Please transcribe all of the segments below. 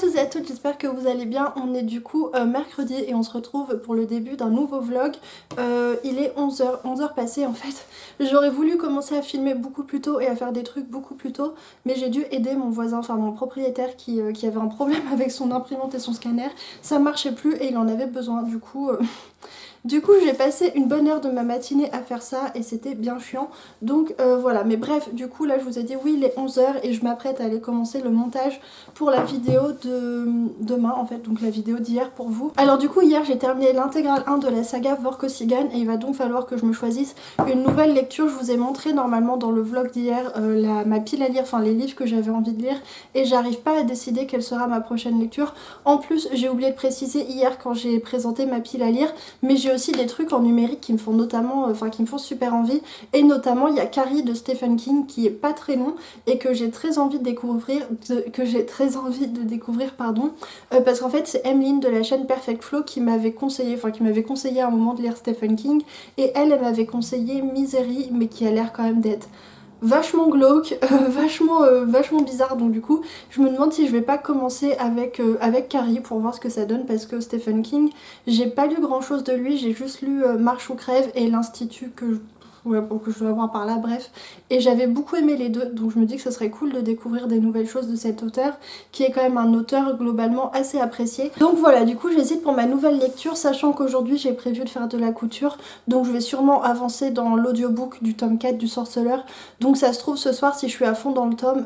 tous et à toutes, j'espère que vous allez bien. On est du coup mercredi et on se retrouve pour le début d'un nouveau vlog. Il est 11h passées en fait. J'aurais voulu commencer à filmer beaucoup plus tôt et à faire des trucs beaucoup plus tôt, mais j'ai dû aider mon voisin, enfin mon propriétaire qui avait un problème avec son imprimante et son scanner. Ça marchait plus et il en avait besoin du coup... Du coup j'ai passé une bonne heure de ma matinée à faire ça et c'était bien chiant. Donc voilà, mais bref, du coup là je vous ai dit oui il est 11h et je m'apprête à aller commencer le montage pour la vidéo de demain en fait, donc la vidéo d'hier pour vous. Alors du coup hier j'ai terminé l'intégrale 1 de la saga Vorkosigan et il va donc falloir que je me choisisse une nouvelle lecture. Je vous ai montré normalement dans le vlog d'hier ma pile à lire, enfin les livres que j'avais envie de lire et j'arrive pas à décider quelle sera ma prochaine lecture. En plus j'ai oublié de préciser hier quand j'ai présenté ma pile à lire, mais j'ai aussi des trucs en numérique qui me font notamment, qui me font super envie, et notamment il y a Carrie de Stephen King qui est pas très long et que j'ai très envie de découvrir, parce qu'en fait c'est Emeline de la chaîne Perfect Flow qui m'avait conseillé, à un moment de lire Stephen King, et elle m'avait conseillé Misery, mais qui a l'air quand même d'être vachement glauque, vachement bizarre, donc du coup je me demande si je vais pas commencer avec Carrie pour voir ce que ça donne, parce que Stephen King, j'ai pas lu grand chose de lui, j'ai juste lu Marche ou crève et l'Institut que je dois avoir par là, bref, et j'avais beaucoup aimé les deux, donc je me dis que ce serait cool de découvrir des nouvelles choses de cet auteur qui est quand même un auteur globalement assez apprécié. Donc voilà, du coup j'hésite pour ma nouvelle lecture, sachant qu'aujourd'hui j'ai prévu de faire de la couture, donc je vais sûrement avancer dans l'audiobook du tome 4 du Sorceleur. Donc ça se trouve ce soir, si je suis à fond dans le tome,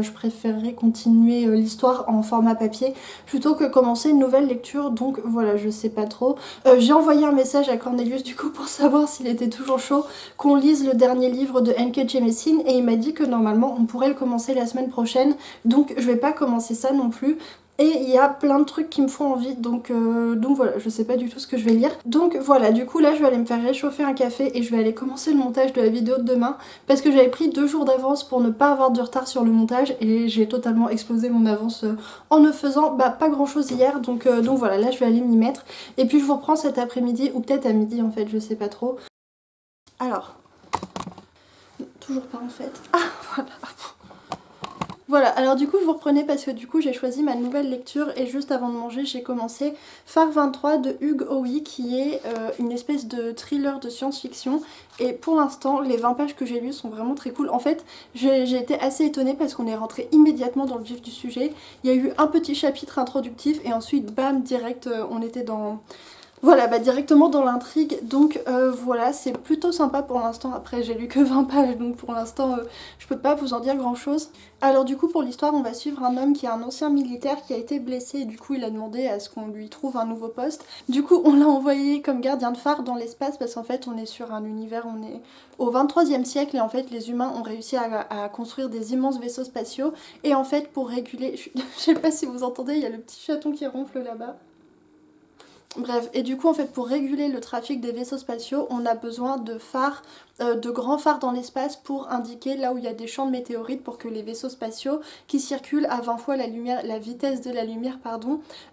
je préférerais continuer l'histoire en format papier plutôt que commencer une nouvelle lecture, donc voilà, je sais pas trop. J'ai envoyé un message à Cornelius du coup pour savoir s'il était toujours chaud qu'on lise le dernier livre de N.K. Jemisin, et il m'a dit que normalement on pourrait le commencer la semaine prochaine, donc je vais pas commencer ça non plus. Et il y a plein de trucs qui me font envie, donc voilà, je sais pas du tout ce que je vais lire. Donc voilà, du coup là je vais aller me faire réchauffer un café et je vais aller commencer le montage de la vidéo de demain, parce que j'avais pris 2 jours d'avance pour ne pas avoir de retard sur le montage et j'ai totalement explosé mon avance en ne faisant pas grand chose hier, donc voilà, là je vais aller m'y mettre. Et puis je vous reprends cet après-midi, ou peut-être à midi en fait, je sais pas trop. Alors, toujours pas en fait. Ah voilà. Voilà, alors du coup je vous reprenais parce que du coup j'ai choisi ma nouvelle lecture et juste avant de manger j'ai commencé Phare 23 de Hugh Howey, qui est une espèce de thriller de science-fiction, et pour l'instant les 20 pages que j'ai lues sont vraiment très cool. En fait j'ai été assez étonnée parce qu'on est rentré immédiatement dans le vif du sujet. Il y a eu un petit chapitre introductif et ensuite bam direct on était dans... Voilà, directement dans l'intrigue, donc voilà, c'est plutôt sympa pour l'instant. Après j'ai lu que 20 pages, donc pour l'instant je peux pas vous en dire grand chose. Alors du coup pour l'histoire on va suivre un homme qui est un ancien militaire qui a été blessé, et du coup il a demandé à ce qu'on lui trouve un nouveau poste. Du coup on l'a envoyé comme gardien de phare dans l'espace, parce qu'en fait on est sur un univers, on est au 23e siècle, et en fait les humains ont réussi à construire des immenses vaisseaux spatiaux, et en fait pour réguler, je sais pas si vous entendez, il y a le petit chaton qui ronfle là-bas. Bref, et du coup en fait pour réguler le trafic des vaisseaux spatiaux, on a besoin de phares, de grands phares dans l'espace pour indiquer là où il y a des champs de météorites, pour que les vaisseaux spatiaux qui circulent à 20 fois la vitesse de la lumière,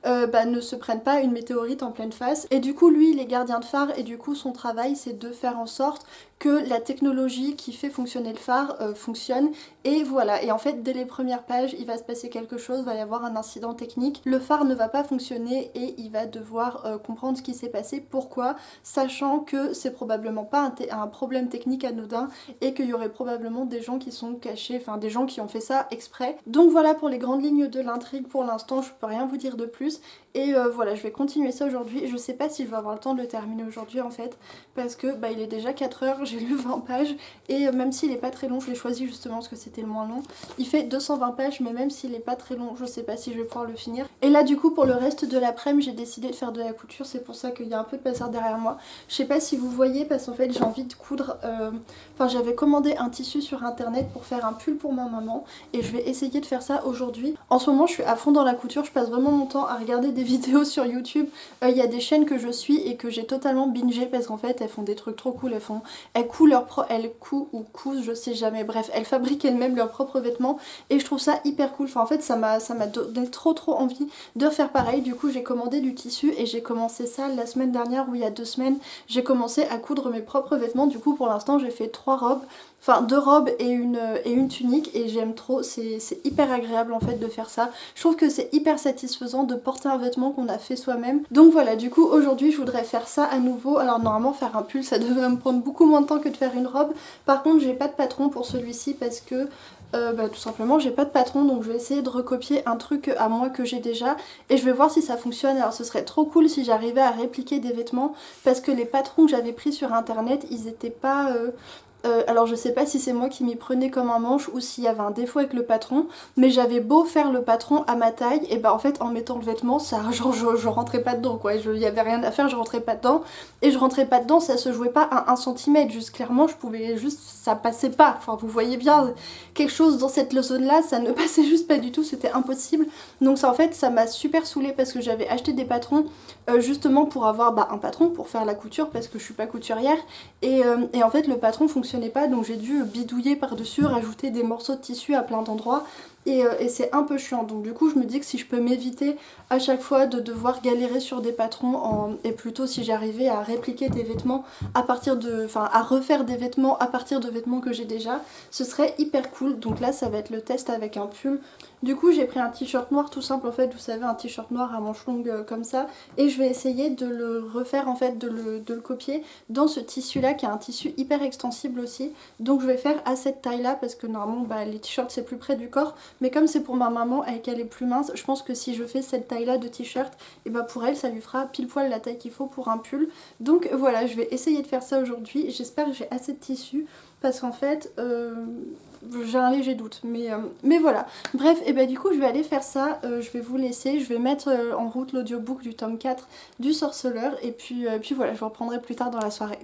ne se prennent pas une météorite en pleine face. Et du coup lui il est gardien de phare, et du coup son travail c'est de faire en sorte que la technologie qui fait fonctionner le phare fonctionne, et voilà. Et en fait dès les premières pages il va se passer quelque chose, il va y avoir un incident technique, le phare ne va pas fonctionner et il va devoir comprendre ce qui s'est passé, pourquoi, sachant que c'est probablement pas un problème technique anodin et qu'il y aurait probablement des gens qui sont cachés, enfin des gens qui ont fait ça exprès. Donc voilà pour les grandes lignes de l'intrigue pour l'instant, je peux rien vous dire de plus. Et voilà, je vais continuer ça aujourd'hui. Je sais pas si je vais avoir le temps de le terminer aujourd'hui en fait, parce que il est déjà 4h, j'ai lu 20 pages, et même s'il est pas très long, je l'ai choisi justement parce que c'était le moins long. Il fait 220 pages, mais même s'il est pas très long, je sais pas si je vais pouvoir le finir. Et là du coup pour le reste de l'après-midi, j'ai décidé de faire de la couture, c'est pour ça qu'il y a un peu de passeur derrière moi. Je sais pas si vous voyez, parce qu'en fait j'ai envie de coudre, j'avais commandé un tissu sur internet pour faire un pull pour ma maman, et je vais essayer de faire ça aujourd'hui. En ce moment je suis à fond dans la couture, je passe vraiment mon temps à regarder des vidéos sur YouTube. Il y a des chaînes que je suis et que j'ai totalement bingé, parce qu'en fait elles font des trucs trop cool, elles cousent, je sais jamais, bref, elles fabriquent elles-mêmes leurs propres vêtements, et je trouve ça hyper cool. En fait ça m'a donné trop envie de faire pareil. Du coup j'ai commandé du tissu et j'ai commencé ça la semaine dernière ou il y a 2 semaines. J'ai commencé à coudre mes propres vêtements. Du coup pour l'instant j'ai fait 3 robes. Enfin 2 robes et une tunique et j'aime trop, c'est hyper agréable en fait de faire ça. Je trouve que c'est hyper satisfaisant de porter un vêtement qu'on a fait soi-même. Donc voilà, du coup aujourd'hui je voudrais faire ça à nouveau. Alors normalement faire un pull ça devrait me prendre beaucoup moins de temps que de faire une robe. Par contre j'ai pas de patron pour celui-ci parce que tout simplement j'ai pas de patron, donc je vais essayer de recopier un truc à moi que j'ai déjà et je vais voir si ça fonctionne. Alors ce serait trop cool si j'arrivais à répliquer des vêtements parce que les patrons que j'avais pris sur internet ils étaient pas... alors je sais pas si c'est moi qui m'y prenais comme un manche ou s'il y avait un défaut avec le patron, mais j'avais beau faire le patron à ma taille, et bah en fait en mettant le vêtement, ça, genre je rentrais pas dedans quoi, il y avait rien à faire, je rentrais pas dedans, et je rentrais pas dedans, ça se jouait pas à 1 cm, juste clairement je pouvais juste, ça passait pas, enfin vous voyez bien, quelque chose dans cette zone là, ça ne passait juste pas du tout, c'était impossible, donc ça en fait ça m'a super saoulée parce que j'avais acheté des patrons justement pour avoir un patron pour faire la couture parce que je suis pas couturière, et en fait le patron fonctionnait pas, donc j'ai dû bidouiller par dessus, rajouter des morceaux de tissu à plein d'endroits et c'est un peu chiant. Donc du coup je me dis que si je peux m'éviter à chaque fois de devoir galérer sur des patrons et plutôt si j'arrivais à répliquer des vêtements à partir de... enfin à refaire des vêtements à partir de vêtements que j'ai déjà, ce serait hyper cool. Donc là ça va être le test avec un pull. Du coup j'ai pris un t-shirt noir tout simple en fait, vous savez, un t-shirt noir à manches longues comme ça, et je vais essayer de le refaire en fait, de le copier dans ce tissu là qui est un tissu hyper extensible aussi. Donc je vais faire à cette taille là parce que normalement les t-shirts c'est plus près du corps, mais comme c'est pour ma maman et qu'elle est plus mince, je pense que si je fais cette taille là de t-shirt, et pour elle ça lui fera pile poil la taille qu'il faut pour un pull. Donc voilà, je vais essayer de faire ça aujourd'hui, j'espère que j'ai assez de tissu parce qu'en fait j'ai un léger doute, mais voilà. Bref, et du coup je vais aller faire ça, je vais vous laisser, je vais mettre en route l'audiobook du tome 4 du Sorceleur et puis voilà, je vous reprendrai plus tard dans la soirée.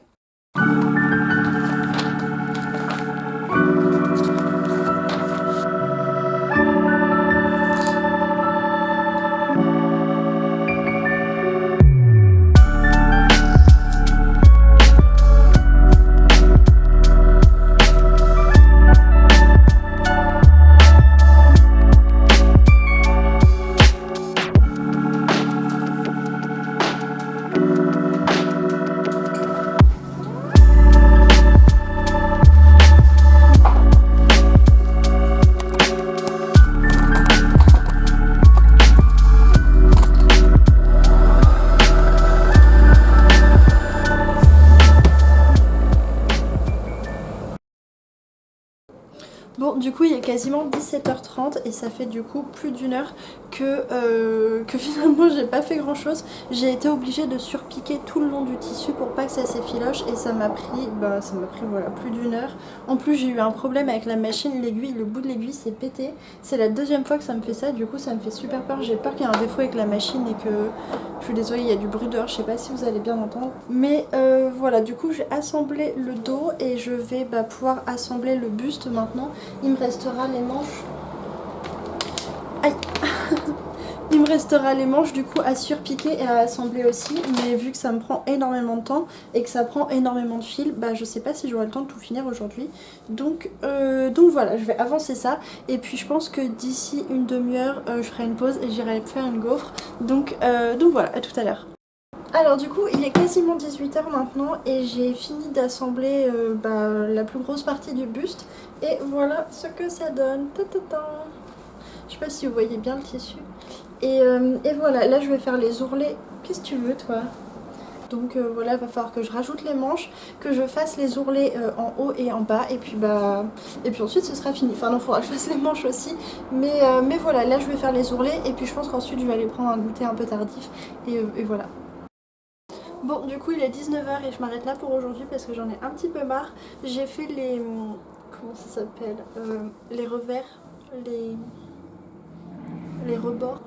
Bon, du coup il est quasiment 17h30 et ça fait du coup plus d'1 heure que finalement j'ai pas fait grand chose. J'ai été obligée de surpiquer tout le long du tissu pour pas que ça s'effiloche et ça m'a pris voilà plus d'1 heure. En plus j'ai eu un problème avec la machine, l'aiguille, le bout de l'aiguille s'est pété. C'est la 2e fois que ça me fait ça, du coup ça me fait super peur. J'ai peur qu'il y ait un défaut avec la machine et que... Je suis désolée, il y a du bruit dehors, je sais pas si vous allez bien entendre. Mais voilà, du coup j'ai assemblé le dos et je vais pouvoir assembler le buste maintenant. Il me restera les manches. Aïe. Il me restera les manches du coup à surpiquer et à assembler aussi, mais vu que ça me prend énormément de temps et que ça prend énormément de fil, je sais pas si j'aurai le temps de tout finir aujourd'hui. Donc voilà, je vais avancer ça et puis je pense que d'ici une demi-heure je ferai une pause et j'irai faire une gaufre. Donc voilà, à tout à l'heure. Alors du coup il est quasiment 18h maintenant et j'ai fini d'assembler la plus grosse partie du buste et voilà ce que ça donne. Je sais pas si vous voyez bien le tissu. Et voilà, là je vais faire les ourlets. Qu'est-ce que tu veux toi? Donc voilà, il va falloir que je rajoute les manches, que je fasse les ourlets en haut et en bas et puis ensuite ce sera fini. Enfin non, il faudra que je fasse les manches aussi. Mais voilà, là je vais faire les ourlets et puis je pense qu'ensuite je vais aller prendre un goûter un peu tardif et voilà. Bon, du coup il est 19h et je m'arrête là pour aujourd'hui parce que j'en ai un petit peu marre. J'ai fait les... comment ça s'appelle, les revers, les rebords.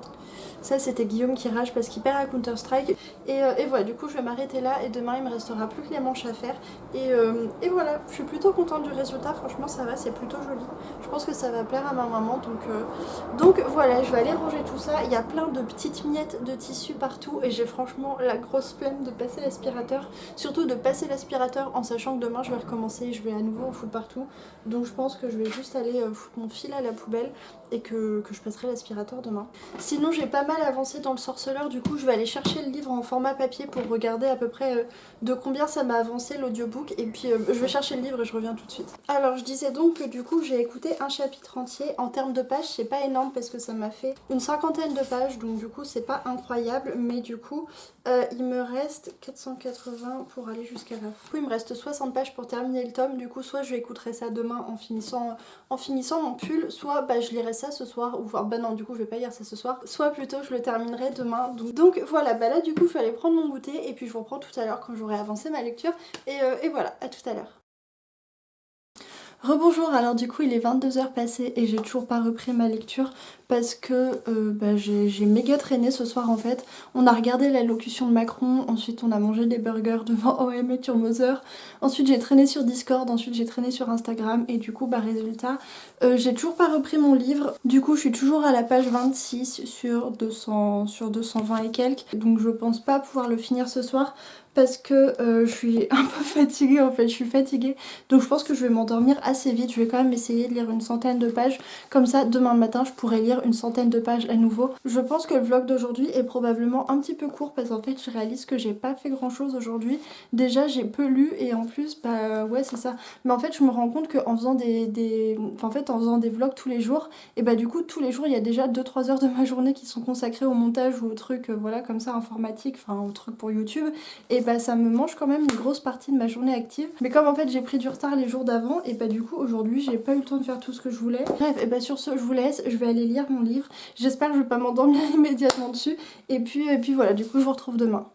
Ça c'était Guillaume qui rage parce qu'il perd à Counter Strike et voilà, du coup je vais m'arrêter là et demain il me restera plus que les manches à faire et voilà, je suis plutôt contente du résultat, franchement ça va, c'est plutôt joli, je pense que ça va plaire à ma maman donc voilà, je vais aller ranger tout ça. Il y a plein de petites miettes de tissu partout et j'ai franchement la grosse flemme de passer l'aspirateur, surtout de passer l'aspirateur en sachant que demain je vais recommencer et je vais à nouveau en foutre partout, donc je pense que je vais juste aller foutre mon fil à la poubelle et que je passerai l'aspirateur demain. Sinon j'ai pas mal avancé dans le sorceleur, du coup je vais aller chercher le livre en format papier pour regarder à peu près de combien ça m'a avancé l'audiobook, et puis je vais chercher le livre et je reviens tout de suite. Alors je disais donc que du coup j'ai écouté un chapitre entier. En termes de pages c'est pas énorme parce que ça m'a fait une cinquantaine de pages, donc du coup c'est pas incroyable, mais du coup il me reste 480 pour aller jusqu'à la fin. Du coup il me reste 60 pages pour terminer le tome, du coup soit je écouterai ça demain en finissant mon pull, soit bah, je lirai ça ce soir, ou enfin bah non du coup je vais pas lire ça ce soir, soit plutôt je le terminerai demain. Donc voilà, bah là du coup il fallait prendre mon goûter et puis je vous reprends tout à l'heure quand j'aurai avancé ma lecture et voilà, à tout à l'heure. Rebonjour, alors du coup il est 22h passées et j'ai toujours pas repris ma lecture parce que bah, j'ai méga traîné ce soir en fait. On a regardé l'allocution de Macron, ensuite on a mangé des burgers devant OM et sur Mother, ensuite j'ai traîné sur Discord, ensuite j'ai traîné sur Instagram et du coup bah résultat j'ai toujours pas repris mon livre. Du coup je suis toujours à la page 26 sur 220 et quelques, donc je pense pas pouvoir le finir ce soir parce que je suis un peu fatiguée en fait, je suis fatiguée. Donc je pense que je vais m'endormir assez vite, je vais quand même essayer de lire une centaine de pages. Comme ça demain matin je pourrai lire une centaine de pages à nouveau. Je pense que le vlog d'aujourd'hui est probablement un petit peu court parce qu'en fait je réalise que j'ai pas fait grand chose aujourd'hui. Déjà j'ai peu lu et en plus bah ouais c'est ça. Mais en fait je me rends compte qu'en faisant en faisant des vlogs tous les jours, et bah du coup tous les jours il y a déjà 2-3 heures de ma journée qui sont consacrées au montage ou aux trucs voilà comme ça informatique, enfin aux trucs pour YouTube. Et bah ça me mange quand même une grosse partie de ma journée active. Mais comme en fait j'ai pris du retard les jours d'avant, et bah du coup aujourd'hui j'ai pas eu le temps de faire tout ce que je voulais. Bref, et bah sur ce je vous laisse, je vais aller lire mon livre. J'espère que je vais pas m'endormir immédiatement dessus. Et puis voilà, du coup je vous retrouve demain.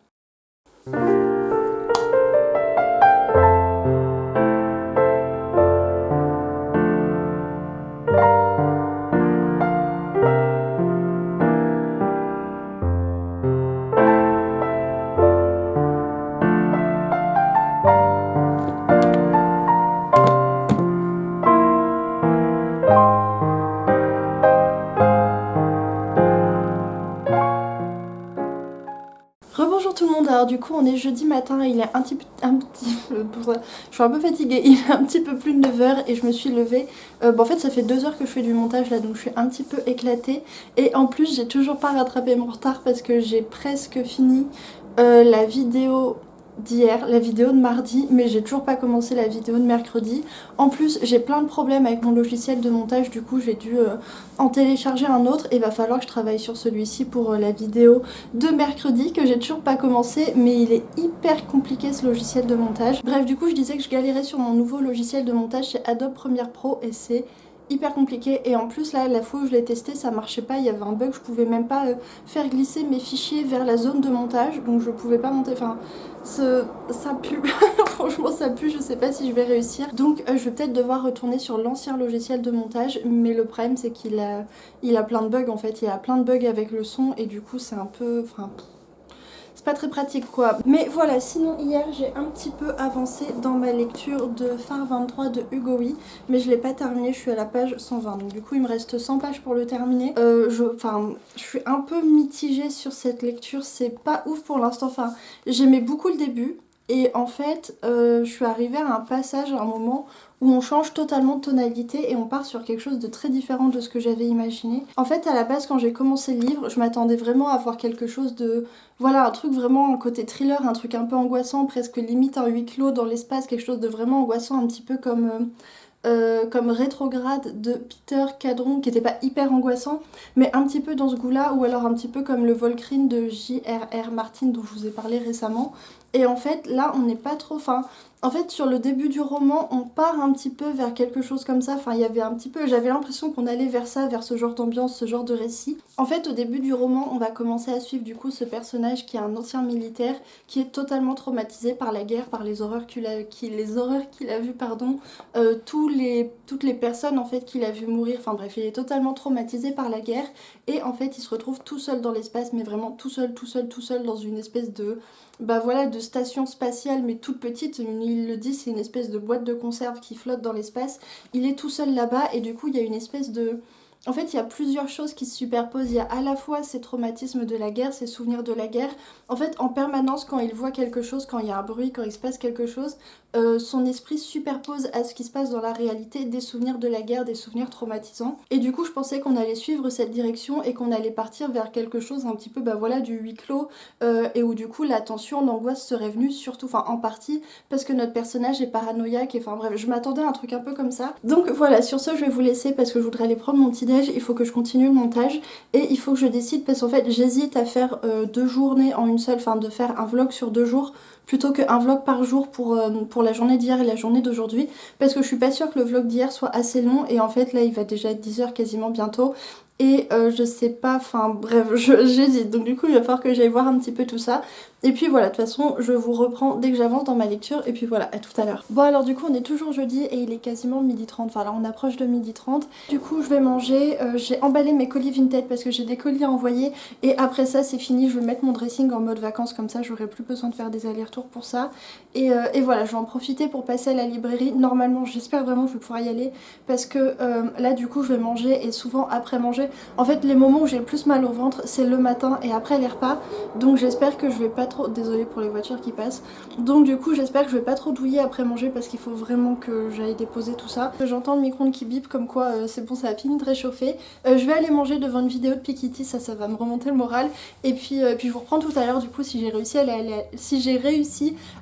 Rebonjour tout le monde, alors du coup on est jeudi matin, il est je suis un peu fatiguée, il est un petit peu plus de 9h et je me suis levée. En fait ça fait 2 heures que je fais du montage là, donc je suis un petit peu éclatée. Et en plus j'ai toujours pas rattrapé mon retard parce que j'ai presque fini la vidéo d'hier, la vidéo de mardi, mais j'ai toujours pas commencé la vidéo de mercredi. En plus j'ai plein de problèmes avec mon logiciel de montage, du coup j'ai dû en télécharger un autre et va falloir que je travaille sur celui-ci pour la vidéo de mercredi que j'ai toujours pas commencé, mais il est hyper compliqué ce logiciel de montage. Bref, du coup je disais que je galérais sur mon nouveau logiciel de montage chez Adobe Premiere Pro et c'est hyper compliqué. Et en plus là la fois où je l'ai testé ça marchait pas, il y avait un bug, je pouvais même pas faire glisser mes fichiers vers la zone de montage, donc je pouvais pas monter, enfin ça pue franchement ça pue, je sais pas si je vais réussir, donc je vais peut-être devoir retourner sur l'ancien logiciel de montage. Mais le problème c'est qu'il a plein de bugs en fait, il a plein de bugs avec le son et du coup c'est un peu, enfin c'est pas très pratique quoi. Mais voilà, sinon hier j'ai un petit peu avancé dans ma lecture de Phare 23 de Hugo Huy, mais je l'ai pas terminé, je suis à la page 120, donc du coup il me reste 100 pages pour le terminer. Je suis un peu mitigée sur cette lecture, c'est pas ouf pour l'instant, enfin j'aimais beaucoup le début. Et en fait, je suis arrivée à un passage, à un moment où on change totalement de tonalité et on part sur quelque chose de très différent de ce que j'avais imaginé. En fait, à la base, quand j'ai commencé le livre, je m'attendais vraiment à voir quelque chose de... Voilà, un truc vraiment côté thriller, un truc un peu angoissant, presque limite un huis clos dans l'espace, quelque chose de vraiment angoissant, un petit peu comme Rétrograde de Peter Cadron, qui était pas hyper angoissant, mais un petit peu dans ce goût-là, ou alors un petit peu comme le Volcrine de J.R.R. Martin dont je vous ai parlé récemment. Et en fait, là, on n'est pas trop... Enfin, en fait, sur le début du roman, on part un petit peu vers quelque chose comme ça. Enfin, il y avait un petit peu... J'avais l'impression qu'on allait vers ça, vers ce genre d'ambiance, ce genre de récit. En fait, au début du roman, on va commencer à suivre du coup ce personnage qui est un ancien militaire, qui est totalement traumatisé par la guerre, par les horreurs qu'il a vues, pardon. Toutes les personnes en fait qu'il a vu mourir, enfin bref, il est totalement traumatisé par la guerre. Et en fait, il se retrouve tout seul dans l'espace, mais vraiment tout seul dans une espèce de... Bah voilà, de station spatiale mais toute petite, il le dit, c'est une espèce de boîte de conserve qui flotte dans l'espace. Il est tout seul là-bas et du coup il y a une espèce En fait, il y a plusieurs choses qui se superposent. Il y a à la fois ces traumatismes de la guerre, ces souvenirs de la guerre. En fait, en permanence, quand il voit quelque chose, quand il y a un bruit, quand il se passe quelque chose, son esprit superpose à ce qui se passe dans la réalité des souvenirs de la guerre, des souvenirs traumatisants. Et du coup, je pensais qu'on allait suivre cette direction et qu'on allait partir vers quelque chose un petit peu, bah voilà, du huis clos, et où du coup la tension, l'angoisse serait venue surtout, enfin en partie, parce que notre personnage est paranoïaque, et enfin bref, je m'attendais à un truc un peu comme ça. Donc voilà, sur ce, je vais vous laisser parce que je voudrais aller prendre mon petit il faut que je continue le montage et il faut que je décide parce qu'en fait j'hésite à faire 2 journées en une seule, enfin de faire un vlog sur 2 jours plutôt qu'un vlog par jour pour la journée d'hier et la journée d'aujourd'hui parce que je suis pas sûre que le vlog d'hier soit assez long et en fait là il va déjà être 10 h quasiment bientôt et je sais pas, enfin bref, j'hésite donc du coup il va falloir que j'aille voir un petit peu tout ça et puis voilà, de toute façon je vous reprends dès que j'avance dans ma lecture et puis voilà, à tout à l'heure. Bon alors du coup on est toujours jeudi et il est quasiment 12h30, enfin là on approche de 12h30. Du coup je vais manger, j'ai emballé mes colis Vinted parce que j'ai des colis à envoyer et après ça c'est fini, je vais mettre mon dressing en mode vacances comme ça j'aurai plus besoin de faire des allers-retours pour ça et voilà, je vais en profiter pour passer à la librairie. Normalement j'espère vraiment que je vais pouvoir y aller parce que là du coup je vais manger et souvent après manger, en fait les moments où j'ai le plus mal au ventre c'est le matin et après les repas, donc j'espère que je vais pas trop, désolée pour les voitures qui passent, donc du coup j'espère que je vais pas trop douiller après manger parce qu'il faut vraiment que j'aille déposer tout ça. J'entends le micro-ondes qui bip comme quoi c'est bon, ça a fini de réchauffer. Je vais aller manger devant une vidéo de Piketty, ça va me remonter le moral et puis je vous reprends tout à l'heure du coup si j'ai réussi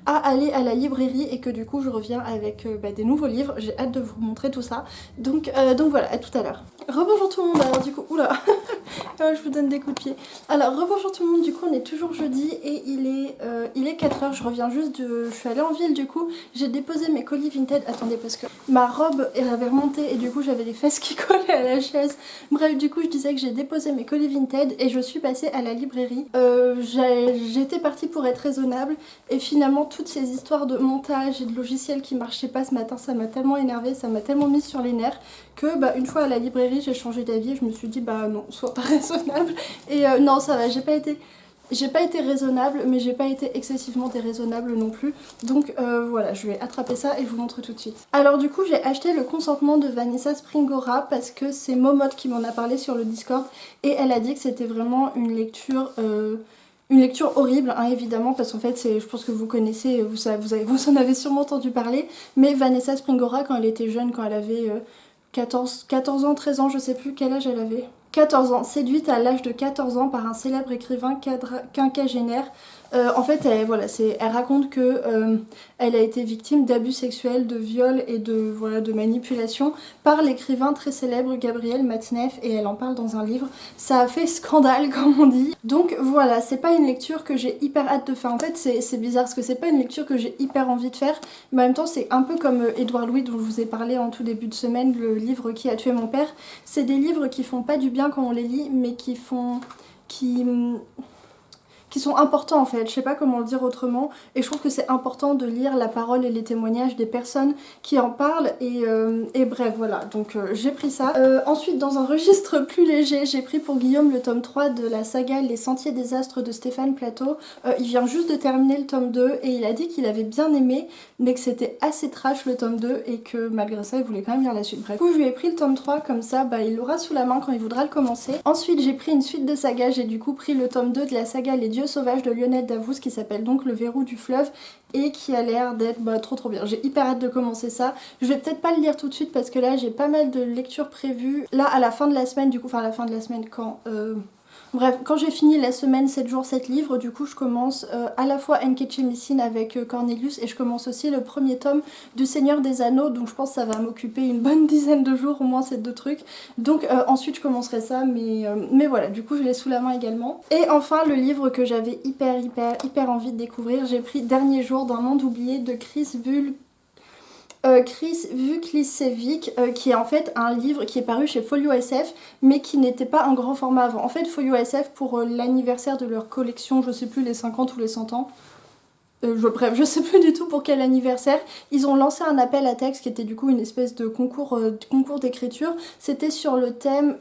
à aller à la librairie et que du coup je reviens avec des nouveaux livres. J'ai hâte de vous montrer tout ça, donc voilà, à tout à l'heure. Rebonjour tout le monde, alors du coup, oula, je vous donne des coups de pied. Alors rebonjour tout le monde, du coup on est toujours jeudi et il est 4 h, je reviens juste je suis allée en ville du coup, j'ai déposé mes colis Vinted, attendez parce que ma robe avait remonté et du coup j'avais les fesses qui collaient à la chaise. Bref, du coup je disais que j'ai déposé mes colis Vinted et je suis passée à la librairie. J'étais partie pour être raisonnable et finalement toutes ces histoires de montage et de logiciels qui marchaient pas ce matin, ça m'a tellement énervée, ça m'a tellement mise sur les nerfs que une fois à la librairie j'ai changé d'avis et je me suis dit bah non, sois pas raisonnable et non ça va, j'ai pas été raisonnable mais j'ai pas été excessivement déraisonnable non plus, donc voilà, je vais attraper ça et je vous montre tout de suite. Alors du coup j'ai acheté Le Consentement de Vanessa Springora parce que c'est Momotte qui m'en a parlé sur le Discord et elle a dit que c'était vraiment une lecture horrible, hein, évidemment, parce qu'en fait, je pense que vous connaissez, vous en avez sûrement entendu parler, mais Vanessa Springora, quand elle était jeune, quand elle avait 14 ans, 13 ans, je sais plus quel âge elle avait. 14 ans, séduite à l'âge de 14 ans par un célèbre écrivain quinquagénaire. En fait, elle raconte que elle a été victime d'abus sexuels, de viols et de manipulation par l'écrivain très célèbre Gabriel Matzneff et elle en parle dans un livre. Ça a fait scandale comme on dit. Donc voilà, c'est pas une lecture que j'ai hyper hâte de faire. En fait, c'est bizarre parce que c'est pas une lecture que j'ai hyper envie de faire, mais en même temps, c'est un peu comme Édouard Louis dont je vous ai parlé en tout début de semaine, le livre Qui a tué mon père. C'est des livres qui font pas du bien quand on les lit, mais qui sont importants en fait, je sais pas comment le dire autrement, et je trouve que c'est important de lire la parole et les témoignages des personnes qui en parlent, et bref voilà, donc j'ai pris ça. Ensuite dans un registre plus léger, j'ai pris pour Guillaume le tome 3 de la saga Les Sentiers des Astres de Stéphane Plateau. Il vient juste de terminer le tome 2 et il a dit qu'il avait bien aimé, mais que c'était assez trash le tome 2 et que malgré ça il voulait quand même lire la suite. Bref, du coup je lui ai pris le tome 3 comme ça, il l'aura sous la main quand il voudra le commencer. Ensuite j'ai pris une suite de sagas, j'ai du coup pris le tome 2 de la saga Les Dieux Sauvages de Lionel Davoust qui s'appelle donc Le Verrou du Fleuve et qui a l'air d'être trop bien. J'ai hyper hâte de commencer ça. Je vais peut-être pas le lire tout de suite parce que là j'ai pas mal de lectures prévues. Là à la fin de la semaine, du coup, enfin à la fin de la semaine quand... Bref, quand j'ai fini la semaine 7 jours 7 livres, du coup je commence à la fois Enkechi Missine avec Cornelius et je commence aussi le premier tome du Seigneur des Anneaux, donc je pense que ça va m'occuper une bonne dizaine de jours au moins ces 2 trucs. Donc ensuite je commencerai ça, mais voilà, du coup je l'ai sous la main également. Et enfin le livre que j'avais hyper envie de découvrir, j'ai pris Dernier jour d'un monde oublié de Chris Vuklicevic, qui est en fait un livre qui est paru chez Folio SF mais qui n'était pas un grand format avant. En fait Folio SF pour l'anniversaire de leur collection, je sais plus les 50 ou les 100 ans, bref, je sais plus du tout pour quel anniversaire, ils ont lancé un appel à texte qui était du coup une espèce de concours d'écriture. C'était sur le thème,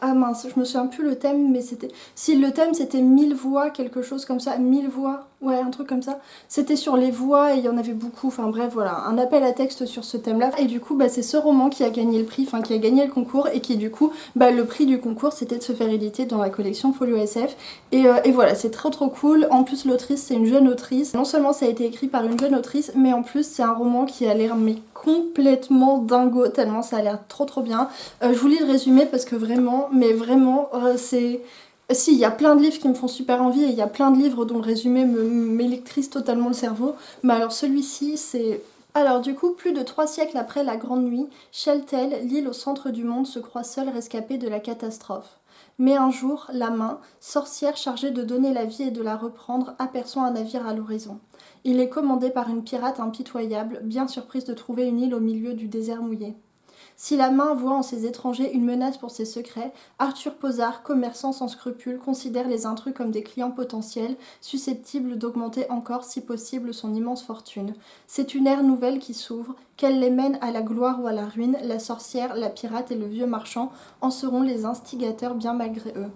ah mince, je me souviens plus le thème, mais c'était... Si le thème c'était 1000 voix, quelque chose comme ça, 1000 voix... Ouais, un truc comme ça. C'était sur les voix et il y en avait beaucoup. Enfin bref, voilà, un appel à texte sur ce thème-là. Et du coup, bah, c'est ce roman qui a gagné le prix, enfin qui a gagné le concours et qui du coup, bah, le prix du concours, c'était de se faire éditer dans la collection Folio SF. Et voilà, c'est trop cool. En plus, l'autrice, c'est une jeune autrice. Non seulement ça a été écrit par une jeune autrice, mais en plus, c'est un roman qui a l'air mais complètement dingo, tellement ça a l'air trop bien. Je vous lis le résumé parce que vraiment, mais vraiment, c'est... Si, il y a plein de livres qui me font super envie et il y a plein de livres dont le résumé m'électrise totalement le cerveau. Mais alors celui-ci, c'est... Alors du coup, plus de 3 siècles après la Grande Nuit, Sheltel, l'île au centre du monde, se croit seule rescapée de la catastrophe. Mais un jour, la main, sorcière chargée de donner la vie et de la reprendre, aperçoit un navire à l'horizon. Il est commandé par une pirate impitoyable, bien surprise de trouver une île au milieu du désert mouillé. Si la main voit en ces étrangers une menace pour ses secrets, Arthur Posard, commerçant sans scrupules, considère les intrus comme des clients potentiels, susceptibles d'augmenter encore, si possible, son immense fortune. C'est une ère nouvelle qui s'ouvre, qu'elle les mène à la gloire ou à la ruine, la sorcière, la pirate et le vieux marchand en seront les instigateurs bien malgré eux.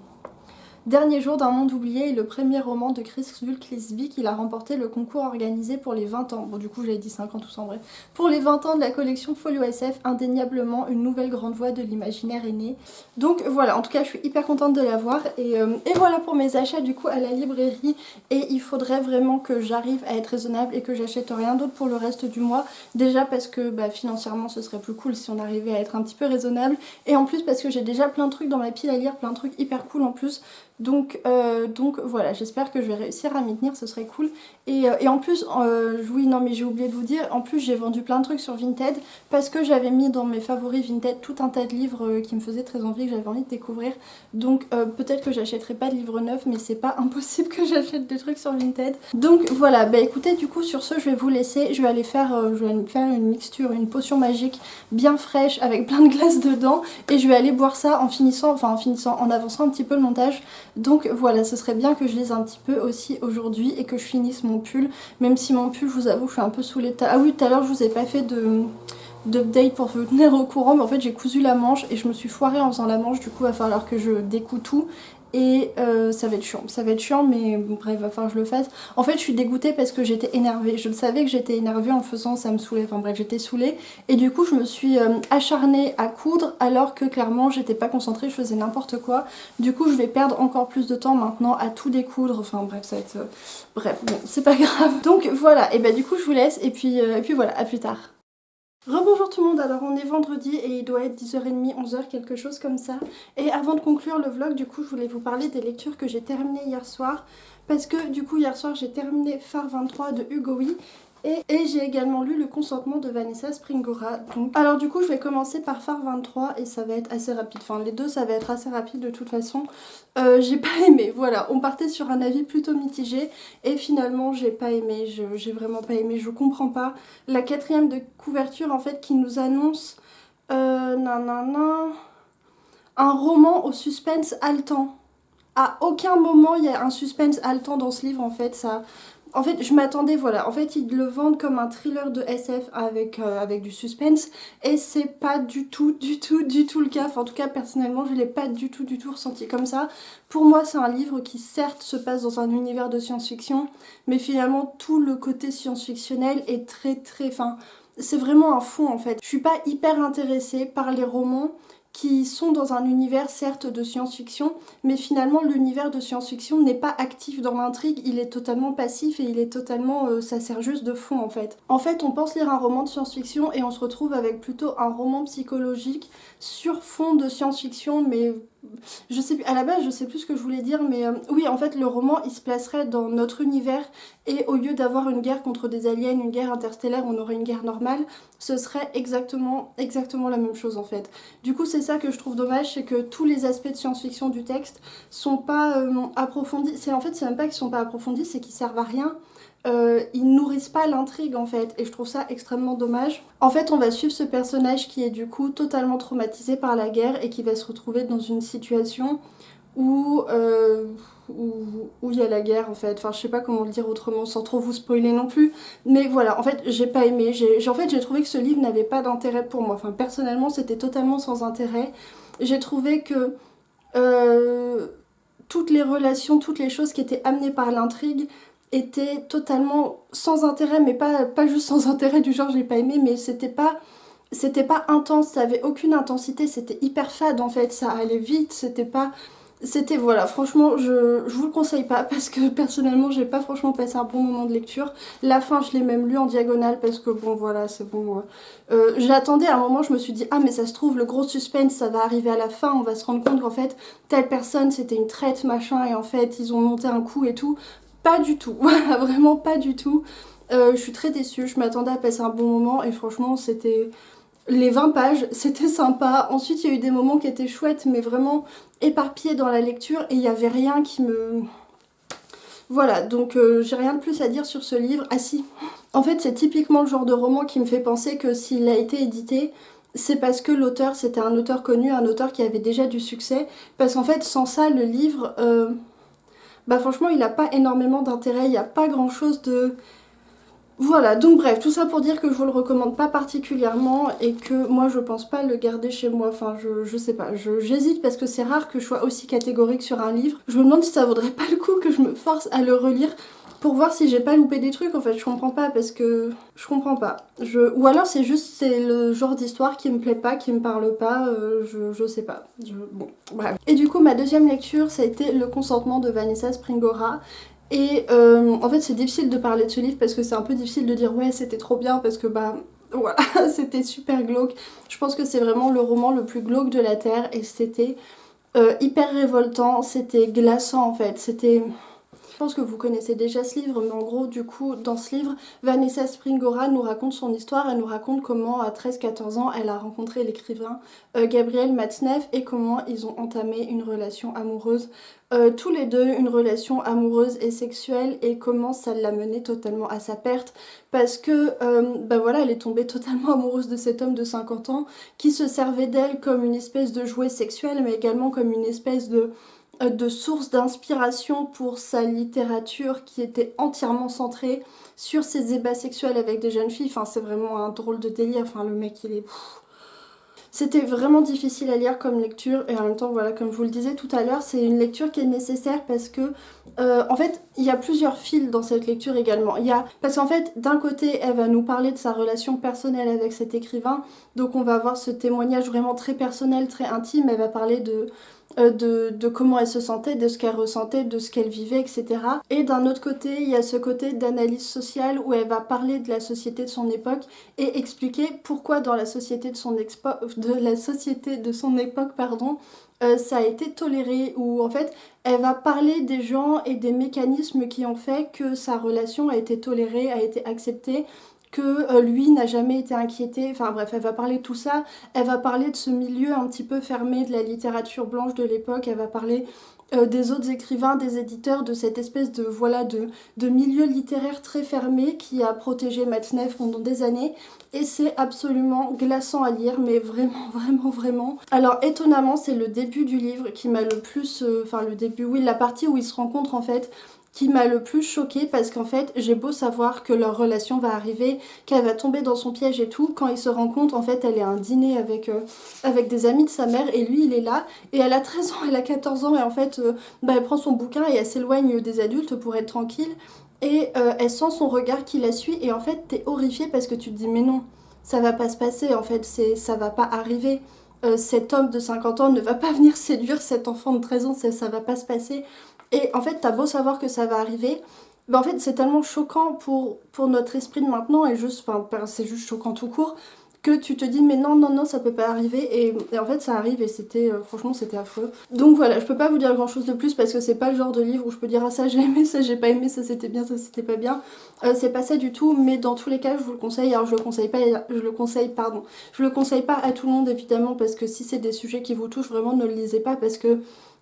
Dernier jour d'un monde oublié est le premier roman de Chris Zulklisby qu'il a remporté le concours organisé pour les 20 ans. Bon, du coup, j'avais dit 50 ou 100 vrai. Pour les 20 ans de la collection Folio SF, indéniablement une nouvelle grande voix de l'imaginaire est née. Donc voilà, en tout cas, je suis hyper contente de l'avoir. Et voilà pour mes achats du coup à la librairie. Et il faudrait vraiment que j'arrive à être raisonnable et que j'achète rien d'autre pour le reste du mois. Déjà parce que bah, financièrement, ce serait plus cool si on arrivait à être un petit peu raisonnable. Et en plus parce que j'ai déjà plein de trucs dans ma pile à lire, plein de trucs hyper cool en plus. Donc voilà, j'espère que je vais réussir à m'y tenir, ce serait cool. Et en plus, oui, non mais j'ai oublié de vous dire, en plus j'ai vendu plein de trucs sur Vinted parce que j'avais mis dans mes favoris Vinted tout un tas de livres qui me faisaient très envie, que j'avais envie de découvrir. Donc peut-être que j'achèterai pas de livres neufs, mais c'est pas impossible que j'achète des trucs sur Vinted. Donc voilà, bah écoutez, du coup sur ce, je vais vous laisser, je vais aller me faire une mixture, une potion magique bien fraîche avec plein de glace dedans et je vais aller boire ça en avançant un petit peu le montage. Donc voilà, ce serait bien que je lise un petit peu aussi aujourd'hui et que je finisse mon pull, même si mon pull, je vous avoue, je suis un peu saoulée. Ah oui, tout à l'heure, je vous ai pas fait d'update pour vous tenir au courant, mais en fait j'ai cousu la manche et je me suis foirée en faisant la manche, du coup il va falloir que je découds tout. Et ça va être chiant, mais bon, bref, il va falloir que je le fasse. En fait, je suis dégoûtée parce que j'étais énervée. Je le savais que j'étais énervée en le faisant, ça me saoulait. Enfin bref, j'étais saoulée. Et du coup, je me suis acharnée à coudre alors que clairement, j'étais pas concentrée, je faisais n'importe quoi. Du coup, je vais perdre encore plus de temps maintenant à tout découdre. Enfin bref, ça va être... Bref, bon, c'est pas grave. Donc voilà, et bah du coup, je vous laisse. Et puis voilà, à plus tard. Rebonjour tout le monde, alors on est vendredi et il doit être 10h30, 11h, quelque chose comme ça. Et avant de conclure le vlog, du coup, je voulais vous parler des lectures que j'ai terminées hier soir. Parce que du coup, hier soir, j'ai terminé Phare 23 de Hugo Oui. Et j'ai également lu Le consentement de Vanessa Springora. Donc. Alors du coup, je vais commencer par Phare 23 et ça va être assez rapide. Enfin, les deux, ça va être assez rapide de toute façon. J'ai pas aimé, voilà. On partait sur un avis plutôt mitigé et finalement, j'ai pas aimé. J'ai vraiment pas aimé, je comprends pas. La quatrième de couverture, en fait, qui nous annonce... nanana, un roman au suspense haletant. À aucun moment, il y a un suspense haletant dans ce livre, en fait, ça... En fait, je m'attendais, voilà, en fait, ils le vendent comme un thriller de SF avec du suspense, et c'est pas du tout le cas. Enfin, en tout cas, personnellement, je l'ai pas du tout ressenti comme ça. Pour moi, c'est un livre qui, certes, se passe dans un univers de science-fiction, mais finalement, tout le côté science-fictionnel est enfin, c'est vraiment un fond, en fait. Je suis pas hyper intéressée par les romans qui sont dans un univers certes de science-fiction, mais finalement l'univers de science-fiction n'est pas actif dans l'intrigue, il est totalement passif et il est totalement... ça sert juste de fond en fait. En fait, on pense lire un roman de science-fiction et on se retrouve avec plutôt un roman psychologique sur fond de science-fiction, mais... Je sais plus, à la base je sais plus ce que je voulais dire, mais oui, en fait le roman il se placerait dans notre univers et au lieu d'avoir une guerre contre des aliens, une guerre interstellaire, on aurait une guerre normale, ce serait exactement la même chose en fait. Du coup c'est ça que je trouve dommage, c'est que tous les aspects de science-fiction du texte sont pas approfondis. En fait c'est même pas qu'ils sont pas approfondis, c'est qu'ils servent à rien. Ils nourrissent pas l'intrigue en fait et je trouve ça extrêmement dommage. En fait on va suivre ce personnage qui est du coup totalement traumatisé par la guerre et qui va se retrouver dans une situation où il y a la guerre en fait. Enfin je sais pas comment le dire autrement sans trop vous spoiler non plus. Mais voilà, en fait j'ai pas aimé. En fait j'ai trouvé que ce livre n'avait pas d'intérêt pour moi. Enfin personnellement c'était totalement sans intérêt. J'ai trouvé que toutes les relations, toutes les choses qui étaient amenées par l'intrigue était totalement sans intérêt, mais pas juste sans intérêt du genre j'ai pas aimé, mais c'était pas intense, ça avait aucune intensité, c'était hyper fade en fait, ça allait vite, c'était voilà, franchement je vous le conseille pas parce que personnellement j'ai pas franchement passé un bon moment de lecture. La fin je l'ai même lu en diagonale parce que bon voilà c'est bon. J'attendais à un moment, je me suis dit ah mais ça se trouve le gros suspense ça va arriver à la fin, on va se rendre compte qu'en fait telle personne c'était une traite machin et en fait ils ont monté un coup et tout. Pas du tout, voilà vraiment pas du tout. Je suis très déçue, je m'attendais à passer un bon moment et franchement c'était... Les 20 pages, c'était sympa. Ensuite, il y a eu des moments qui étaient chouettes, mais vraiment éparpillés dans la lecture et il n'y avait rien qui me... Voilà, donc j'ai rien de plus à dire sur ce livre. Ah si, en fait, c'est typiquement le genre de roman qui me fait penser que s'il a été édité, c'est parce que l'auteur, c'était un auteur connu, un auteur qui avait déjà du succès. Parce qu'en fait, sans ça, le livre, bah franchement, il n'a pas énormément d'intérêt. Il n'y a pas grand-chose de... Voilà, donc bref, tout ça pour dire que je vous le recommande pas particulièrement et que moi je pense pas le garder chez moi, enfin je sais pas, j'hésite parce que c'est rare que je sois aussi catégorique sur un livre. Je me demande si ça vaudrait pas le coup que je me force à le relire pour voir si j'ai pas loupé des trucs en fait, je comprends pas parce que je comprends pas. Ou alors c'est juste c'est le genre d'histoire qui me plaît pas, qui me parle pas, je sais pas. Bon, bref. Et du coup ma deuxième lecture ça a été Le consentement de Vanessa Springora. Et en fait c'est difficile de parler de ce livre parce que c'est un peu difficile de dire ouais c'était trop bien parce que bah voilà c'était super glauque. Je pense que c'est vraiment le roman le plus glauque de la Terre et c'était hyper révoltant, c'était glaçant en fait, c'était... Je pense que vous connaissez déjà ce livre, mais en gros, du coup, dans ce livre, Vanessa Springora nous raconte son histoire, elle nous raconte comment, à 13-14 ans, elle a rencontré l'écrivain Gabriel Matzneff et comment ils ont entamé une relation amoureuse, tous les deux, une relation amoureuse et sexuelle, et comment ça l'a menée totalement à sa perte, parce que, bah voilà, elle est tombée totalement amoureuse de cet homme de 50 ans, qui se servait d'elle comme une espèce de jouet sexuel, mais également comme une espèce de source d'inspiration pour sa littérature qui était entièrement centrée sur ses ébats sexuels avec des jeunes filles. Enfin, c'est vraiment un drôle de délire. Enfin, le mec, il est... C'était vraiment difficile à lire comme lecture et en même temps, voilà, comme je vous le disais tout à l'heure, c'est une lecture qui est nécessaire parce que, en fait, il y a plusieurs fils dans cette lecture également. Parce qu'en fait, d'un côté, elle va nous parler de sa relation personnelle avec cet écrivain, donc on va avoir ce témoignage vraiment très personnel, très intime, elle va parler de comment elle se sentait, de ce qu'elle ressentait, de ce qu'elle vivait, etc. Et d'un autre côté, il y a ce côté d'analyse sociale où elle va parler de la société de son époque et expliquer pourquoi dans la société de son époque, pardon, ça a été toléré, ou en fait elle va parler des gens et des mécanismes qui ont fait que sa relation a été tolérée, a été acceptée, que lui n'a jamais été inquiété, enfin bref, elle va parler de tout ça, elle va parler de ce milieu un petit peu fermé de la littérature blanche de l'époque, elle va parler des autres écrivains, des éditeurs, de cette espèce de, voilà, de milieu littéraire très fermé qui a protégé Matzneff pendant des années, et c'est absolument glaçant à lire, mais vraiment, vraiment, vraiment. Alors étonnamment, c'est le début du livre qui m'a le plus... Enfin le début, oui, la partie où ils se rencontrent en fait, qui m'a le plus choquée parce qu'en fait j'ai beau savoir que leur relation va arriver, qu'elle va tomber dans son piège et tout, quand ils se rencontrent en fait elle est à un dîner avec des amis de sa mère et lui il est là et elle a 13 ans, elle a 14 ans et en fait bah, elle prend son bouquin et elle s'éloigne des adultes pour être tranquille et elle sent son regard qui la suit et en fait t'es horrifiée parce que tu te dis mais non, ça va pas se passer en fait, ça va pas arriver. Cet homme de 50 ans ne va pas venir séduire cet enfant de 13 ans, ça va pas se passer. Et en fait, t'as beau savoir que ça va arriver, mais en fait, c'est tellement choquant pour notre esprit de maintenant, et juste, enfin, c'est juste choquant tout court, que tu te dis, mais non, non, non, ça peut pas arriver, et en fait, ça arrive, et c'était, franchement, c'était affreux. Donc voilà, je peux pas vous dire grand chose de plus, parce que c'est pas le genre de livre où je peux dire, ah ça j'ai aimé, ça j'ai pas aimé, ça c'était bien, ça c'était pas bien. C'est pas ça du tout, mais dans tous les cas, je vous le conseille. Alors, je le conseille pas, je le conseille pas à tout le monde, évidemment, parce que si c'est des sujets qui vous touchent, vraiment, ne le lisez pas, parce que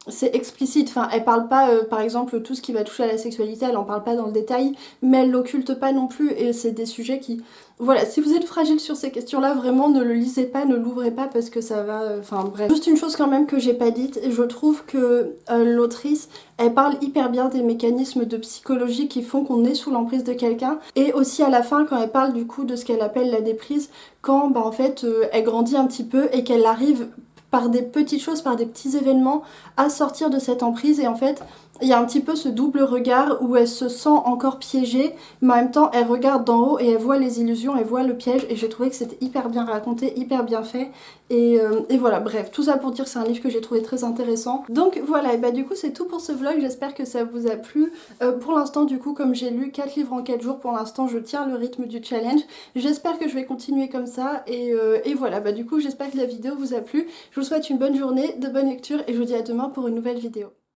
c'est explicite, enfin elle parle pas par exemple tout ce qui va toucher à la sexualité, elle en parle pas dans le détail, mais elle l'occulte pas non plus et c'est des sujets qui... Voilà, si vous êtes fragile sur ces questions là, vraiment ne le lisez pas, ne l'ouvrez pas parce que ça va... Enfin bref. Juste une chose quand même que j'ai pas dite, je trouve que l'autrice, elle parle hyper bien des mécanismes de psychologie qui font qu'on est sous l'emprise de quelqu'un et aussi à la fin quand elle parle du coup de ce qu'elle appelle la déprise, quand bah en fait elle grandit un petit peu et qu'elle arrive par des petites choses, par des petits événements, à sortir de cette emprise et en fait il y a un petit peu ce double regard où elle se sent encore piégée, mais en même temps elle regarde d'en haut et elle voit les illusions, elle voit le piège, et j'ai trouvé que c'était hyper bien raconté, hyper bien fait. Et voilà, bref, tout ça pour dire que c'est un livre que j'ai trouvé très intéressant. Donc voilà, et bah du coup c'est tout pour ce vlog, j'espère que ça vous a plu. Pour l'instant du coup, comme j'ai lu 4 livres en 4 jours, pour l'instant je tiens le rythme du challenge. J'espère que je vais continuer comme ça, et voilà, bah du coup j'espère que la vidéo vous a plu. Je vous souhaite une bonne journée, de bonnes lectures, et je vous dis à demain pour une nouvelle vidéo.